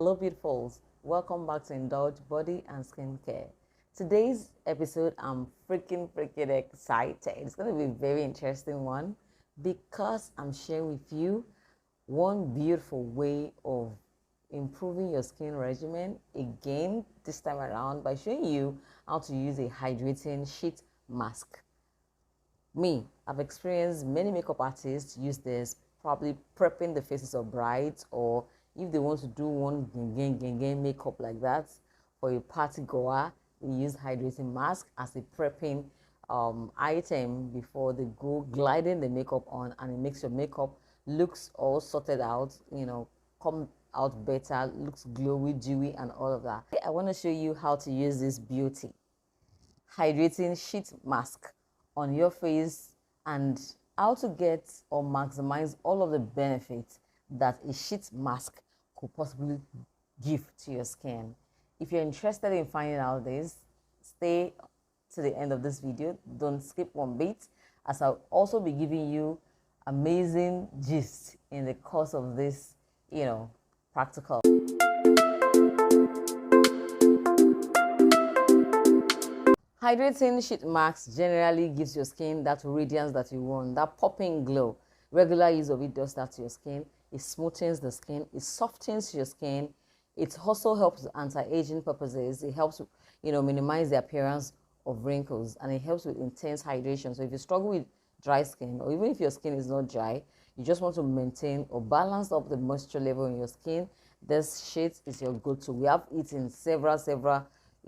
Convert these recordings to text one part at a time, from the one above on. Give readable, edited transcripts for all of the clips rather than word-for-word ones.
Hello beautifuls, welcome back to Indulge Body and Skincare. Today's episode, I'm freaking excited. It's going to be a very interesting one because I'm sharing with you one beautiful way of improving your skin regimen again this time around by showing you how to use a hydrating sheet mask. I've experienced many makeup artists use this, probably prepping the faces of brides, or if they want to do one makeup like that for a party goer, they use hydrating mask as a prepping item before they go gliding the makeup on, and it makes your makeup looks all sorted out, come out better, looks glowy, dewy, and all of that. I want to show you how to use this beauty hydrating sheet mask on your face and how to get or maximize all of the benefits that a sheet mask could possibly give to your skin. If you're interested in finding out this, stay to the end of this video. Don't skip one bit, as I'll also be giving you amazing gist in the course of this, practical. Hydrating sheet masks generally gives your skin that radiance that you want, that popping glow. Regular use of it does that to your skin. It smoothens the skin, it softens your skin. It also helps with anti-aging purposes. It helps, minimize the appearance of wrinkles, and it helps with intense hydration. So if you struggle with dry skin, or even if your skin is not dry, you just want to maintain or balance up the moisture level in your skin, this sheet is your go-to. We have it in several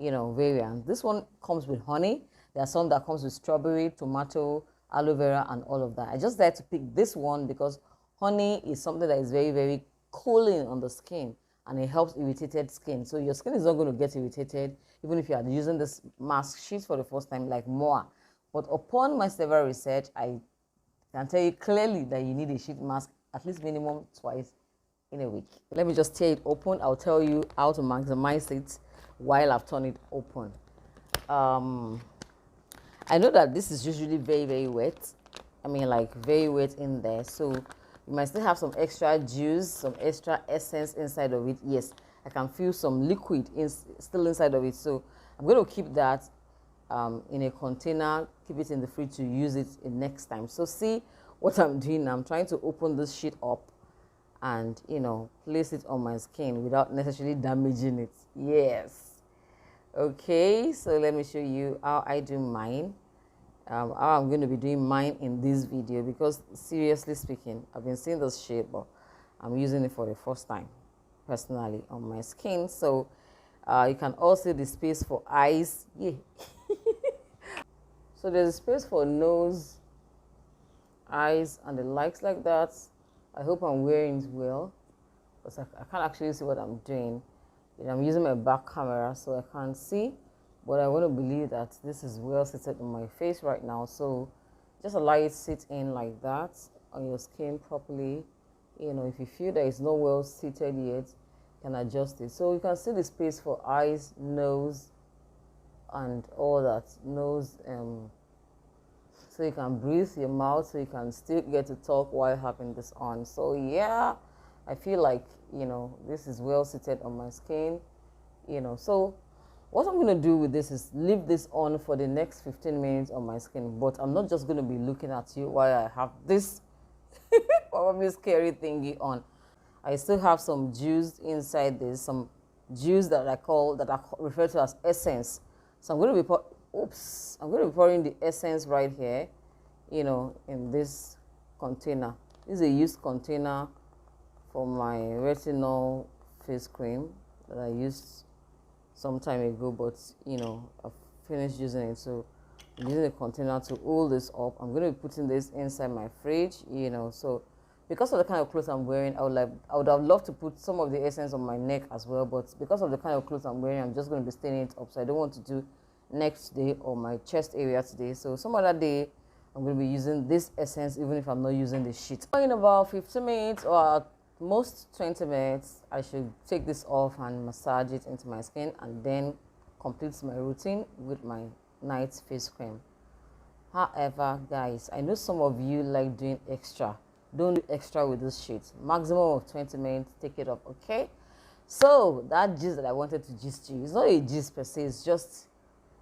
variants. This one comes with honey. There are some that comes with strawberry, tomato, aloe vera, and all of that. I just like to pick this one because honey is something that is very, very cooling on the skin, and it helps irritated skin. So your skin is not going to get irritated even if you are using this mask sheet for the first time like more. But upon my several research, I can tell you clearly that you need a sheet mask at least minimum twice in a week. Let me just tear it open. I'll tell you how to maximize it while I've turned it open. I know that this is usually very, very wet. I mean, like very wet in there. So you might still have some extra juice, some extra essence inside of it. Yes, I can feel some liquid still inside of it. So I'm going to keep that in a container, keep it in the fridge to use it next time. So see what I'm doing now. I'm trying to open this sheet up and, place it on my skin without necessarily damaging it. Yes. Okay, so let me show you how I do mine. How I'm going to be doing mine in this video, because seriously speaking, I've been seeing this shade, but I'm using it for the first time personally on my skin. So you can also see the space for eyes. Yeah. So there's a space for nose, eyes, and the likes like that. I hope I'm wearing it well, because I can't actually see what I'm doing. I'm using my back camera, so I can't see, but I want to believe that this is well seated on my face right now. So just allow it to sit in like that on your skin properly. If you feel that it's not well seated yet, you can adjust it. So you can see the space for eyes, nose, and all that. Nose, so you can breathe your mouth, so you can still get to talk while having this on. So yeah, I feel like, this is well seated on my skin, So what I'm going to do with this is leave this on for the next 15 minutes on my skin. But I'm not just going to be looking at you while I have this probably scary thingy on. I still have some juice inside this, some juice that I refer to as essence. So I'm going to be pouring the essence right here, in this container. This is a used container for my retinol face cream that I used some time ago, but I've finished using it. So I'm using a container to hold this up. I'm going to be putting this inside my fridge, So because of the kind of clothes I'm wearing, I would have loved to put some of the essence on my neck as well, but because of the kind of clothes I'm wearing, I'm just going to be staining it up. So I don't want to do neck today or my chest area today. So some other day, I'm going to be using this essence, even if I'm not using the sheet. In about 15 minutes or most 20 minutes, I should take this off and massage it into my skin, and then complete my routine with my night face cream. However, guys, I know some of you like doing extra. Don't do extra with this sheet. Maximum of 20 minutes, take it off, okay? So that gist that I wanted to gist you, it's not a gist per se, it's just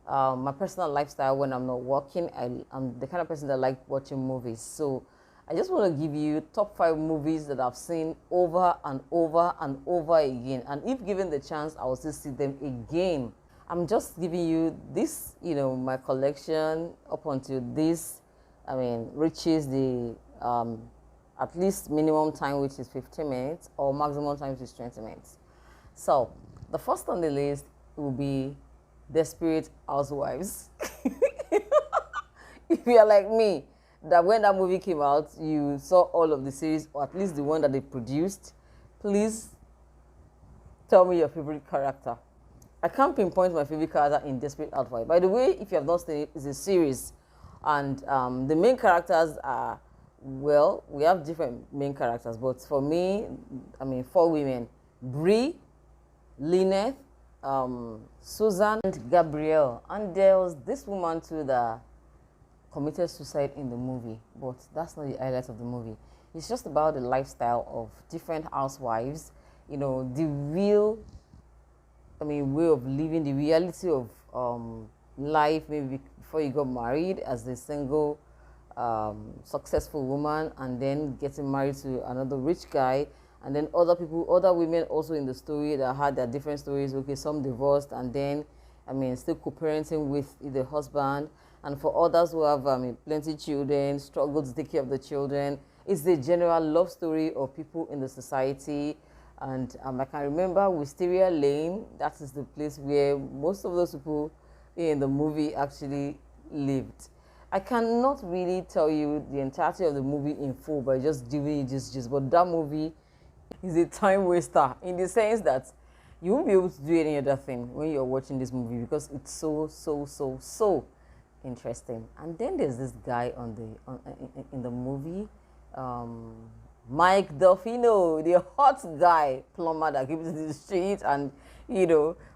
my personal lifestyle when I'm not working. I'm the kind of person that like watching movies. So I just want to give you top 5 movies that I've seen over and over and over again. And if given the chance, I will still see them again. I'm just giving you this, my collection up until this, reaches the at least minimum time, which is 15 minutes, or maximum time, which is 20 minutes. So the first on the list will be Desperate Housewives. If you are like me, that when that movie came out, you saw all of the series, or at least the one that they produced, please tell me your favorite character. I can't pinpoint my favorite character in Desperate Housewives. By the way, if you have not seen it, it's a series. And the main characters are, well, we have different main characters, but for me, 4 women: Brie, Lynette, Susan, and Gabrielle. And there was this woman too that committed suicide in the movie, but that's not the highlight of the movie. It's just about the lifestyle of different housewives, the real, way of living, the reality of life, maybe before you got married as a single, successful woman, and then getting married to another rich guy, and then other women also in the story that had their different stories. Okay, some divorced, and then, still co-parenting with the husband, and for others who have plenty children, struggle to take care of the children. It's the general love story of people in the society. And I can remember Wisteria Lane, that is the place where most of those people in the movie actually lived. I cannot really tell you the entirety of the movie in full by just giving you this, but that movie is a time waster in the sense that you won't be able to do any other thing when you're watching this movie because it's so interesting. And then there's this guy in the movie, Mike Delfino, the hot guy plumber that came to the street and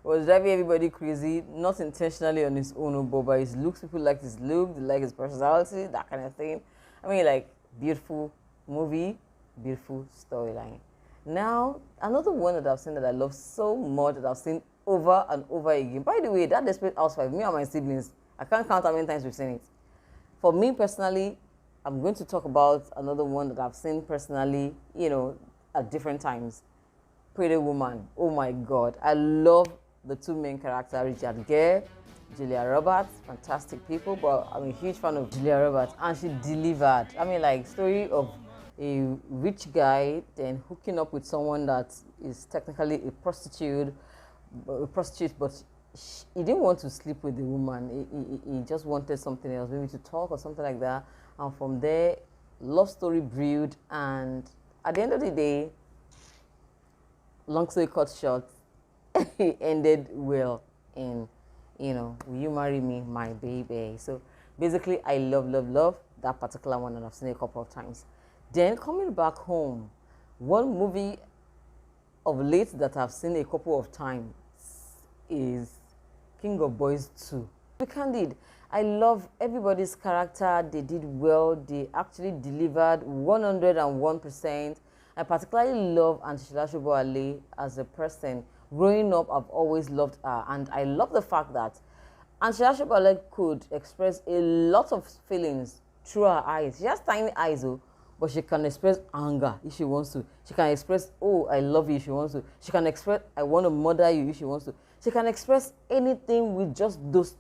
was driving everybody crazy, not intentionally on his own, but by his looks. People like his look, they like his personality, that kind of thing. Beautiful movie, beautiful storyline. Now, another one that I've seen that I love so much, that I've seen over and over again. By the way, that Desperate Housewives, me and my siblings, I can't count how many times we've seen it. For me personally, I'm going to talk about another one that I've seen personally, at different times. Pretty Woman. Oh my God. I love the 2 main characters, Richard Gere, Julia Roberts, fantastic people, but I'm a huge fan of Julia Roberts, and she delivered. Story of a rich guy then hooking up with someone that is technically a prostitute, but he didn't want to sleep with the woman. He just wanted something else, maybe to talk or something like that. And from there, love story brewed. And at the end of the day, long story cut short, it ended well in, will you marry me, my baby? So basically, I love that particular one, and I've seen it a couple of times. Then coming back home, one movie of late that I've seen a couple of times is King of Boys 2. To be candid, I love everybody's character. They did well. They actually delivered 101%. I particularly love Antishala Shoboale as a person. Growing up, I've always loved her, and I love the fact that Antishala Shoboale could express a lot of feelings through her eyes. She has tiny eyes, though, but she can express anger if she wants to. She can express, oh, I love you if she wants to. She can express, I want to murder you if she wants to. She can express anything with just those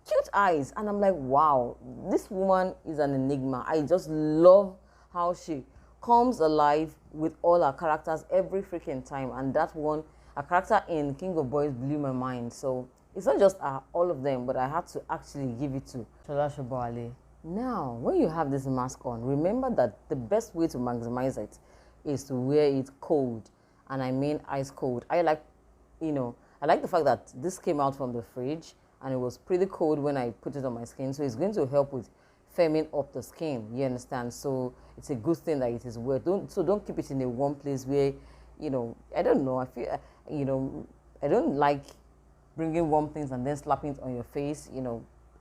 cute eyes. And I'm like, wow, this woman is an enigma. I just love how she comes alive with all her characters every freaking time. And that one, a character in King of Boys blew my mind. So it's not just all of them, but I had to actually give it to Shola Shoboale. Now, when you have this mask on, remember that the best way to maximize it is to wear it cold. And I mean ice cold. I like the fact that this came out from the fridge and it was pretty cold when I put it on my skin. So it's going to help with firming up the skin, you understand? So it's a good thing that it is wet. Don't keep it in a warm place where, I don't know, I feel, I don't like bringing warm things and then slapping it on your face,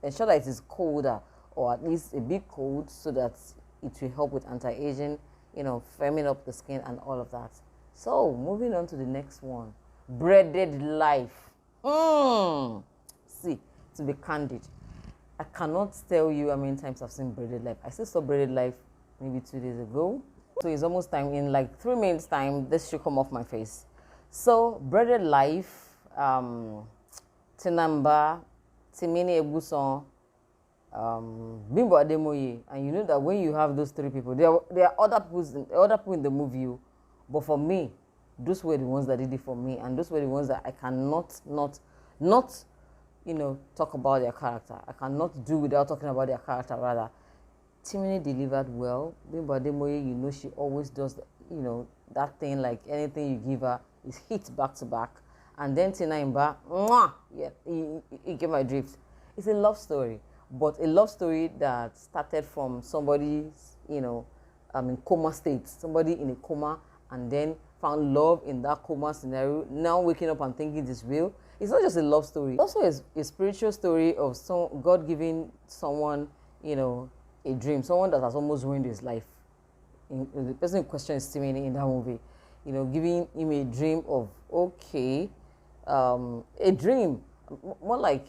ensure that it is colder or at least a bit cold so that it will help with anti-aging, firming up the skin and all of that. So moving on to the next one. Breaded life. See, to be candid, I cannot tell you how many times I've seen breaded life. I still saw breaded life maybe 2 days ago. So it's almost time. In like 3 minutes time, this should come off my face. So breaded life, Tinamba, Timini Ebuson, Bimbo Ademoye, and you know that when you have those three people, there are other people in the movie, but for me, those were the ones that did it for me, and those were the ones that I cannot not talk about their character. I cannot do without talking about their character. Rather, Timini delivered well. Bimbo Ademoye, she always does, that thing, like anything you give her is hit back to back. And then Tina Imba, yeah, you get my drift. It's a love story, but a love story that started from somebody's, coma state, somebody in a coma, and then found love in that coma scenario, now waking up and thinking it's real. It's not just a love story. It's also a spiritual story of God giving someone, a dream, someone that has almost ruined his life. The person in question is Timini in that movie, giving him a dream of, a dream, more like,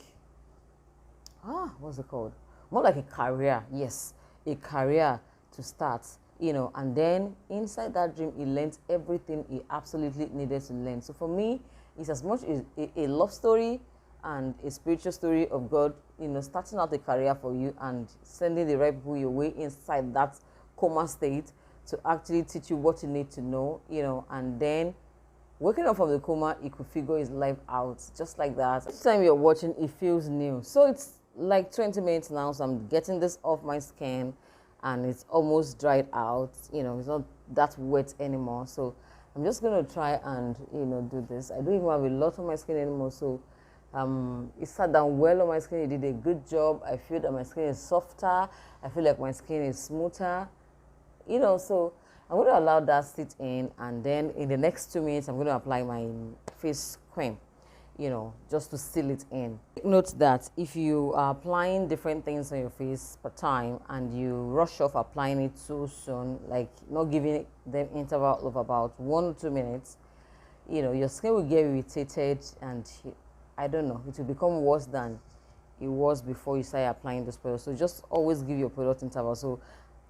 what's it called? More like a career, yes, a career to start, and then inside that dream, he learned everything he absolutely needed to learn. So for me, it's as much as a love story and a spiritual story of God, starting out a career for you and sending the right people your way inside that coma state to actually teach you what you need to know, and then waking up from the coma, he could figure his life out just like that. Each time you're watching, it feels new. So it's like 20 minutes now, so I'm getting this off my skin, and it's almost dried out. It's not that wet anymore. So I'm just gonna try and do this. I don't even have a lot on my skin anymore, so it sat down well on my skin. It did a good job. I feel that my skin is softer. I feel like my skin is smoother. So I'm going to allow that sit in, and then in the next 2 minutes, I'm going to apply my face cream, just to seal it in. Note that if you are applying different things on your face per time and you rush off applying it too soon, like not giving them interval of about 1 or 2 minutes, your skin will get irritated, and I don't know, it will become worse than it was before you started applying this product. So just always give your product interval. So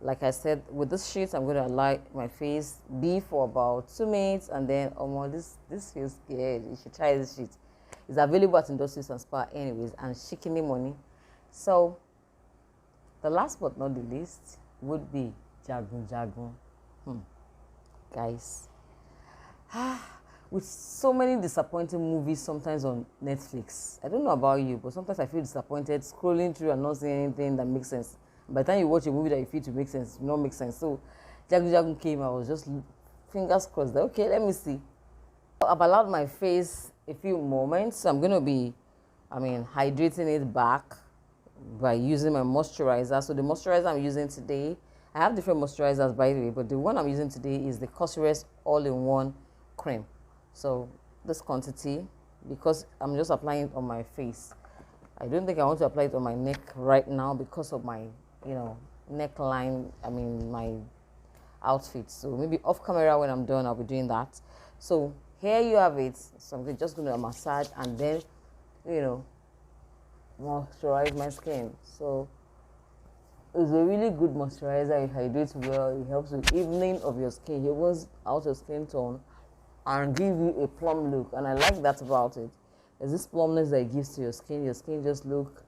like I said, with this sheet, I'm going to allow my face be for about 2 minutes, and then this feels good. You should try this sheet. It's available at Industries and Spa anyways, and Shikini money. So the last but not the least would be Jagun Jagun. Guys, with so many disappointing movies sometimes on Netflix, I don't know about you, but sometimes I feel disappointed scrolling through and not seeing anything that makes sense. By the time you watch a movie that you feel to make sense, it will not make sense. So Jagun Jagun came, I was just fingers crossed that, okay, let me see. I've allowed my face a few moments, so I'm going to be, hydrating it back by using my moisturizer. So the moisturizer I'm using today, I have different moisturizers by the way, but the one I'm using today is the Cosrx All-in-One Cream. So this quantity, because I'm just applying it on my face. I don't think I want to apply it on my neck right now because of my neckline, my outfit. So maybe off camera when I'm done, I'll be doing that. So here you have it. So I'm just going to massage and then, moisturize my skin. So it's a really good moisturizer. It hydrates well. It helps with evening of your skin. It evens out your skin tone and give you a plump look. And I like that about it. There's this plumpness that it gives to your skin. Your skin just look,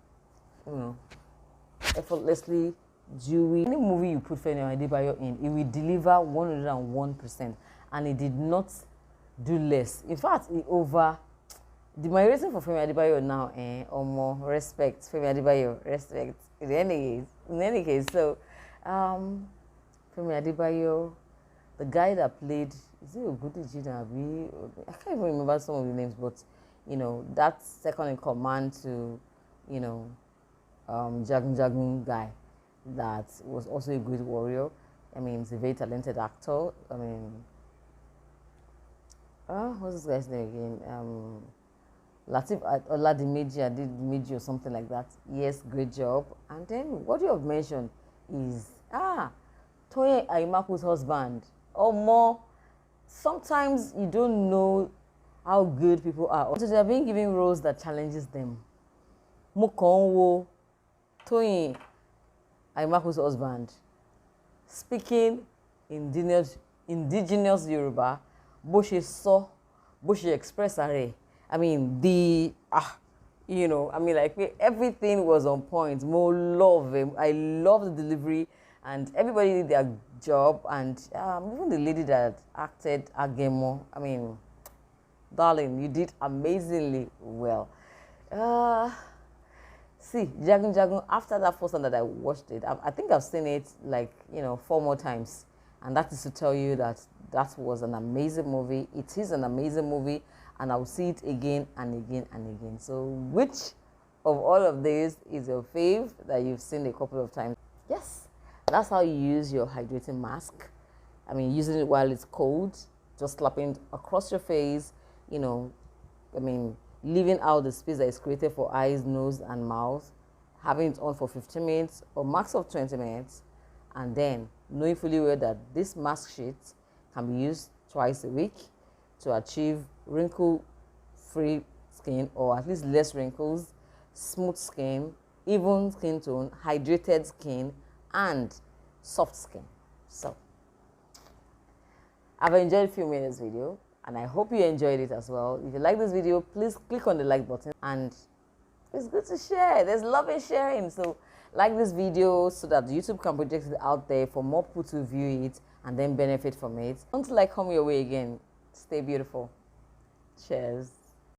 effortlessly dewy. Any movie you put Femi Adebayo in, it will deliver 101%, and it did not do less. In fact, my rating for Femi Adebayo now, or more respect, Femi Adebayo, respect. In any case, so Femi Adebayo, the guy that played, is it Oguti Jinabi? I can't even remember some of the names, but that second in command to, Jagun Jagun guy that was also a great warrior. He's a very talented actor. What's this guy's name again? Latif Oladimeji, I did Meji or something like that. Yes, great job. And then what you have mentioned is, Toye Aimaku's husband. Or more, sometimes you don't know how good people are. So they are being given roles that challenges them. Mukonwo, Toyin, Aimaku's husband, speaking indigenous Yoruba, bó ṣe sọ, bó ṣe express are. I mean, like everything was on point. More love him. I love the delivery, and everybody did their job. And even the lady that acted Agemo, I mean, darling, you did amazingly well. See, Jagun Jagun, after that first time that I watched it, I think I've seen it like, 4 more times. And that is to tell you that that was an amazing movie. It is an amazing movie, and I'll see it again and again and again. So which of all of these is your fave that you've seen a couple of times? Yes, that's how you use your hydrating mask. I mean, using it while it's cold, just slapping it across your face, leaving out the space that is created for eyes, nose, and mouth, having it on for 15 minutes or max of 20 minutes, and then knowing fully well that this mask sheet can be used twice a week to achieve wrinkle-free skin, or at least less wrinkles, smooth skin, even skin tone, hydrated skin, and soft skin. So, I've enjoyed filming this video, and I hope you enjoyed it as well. If you like this video, please click on the like button, and it's good to share. There's love in sharing. So like this video so that YouTube can project it out there for more people to view it and then benefit from it. Until I come your way again, stay beautiful. Cheers.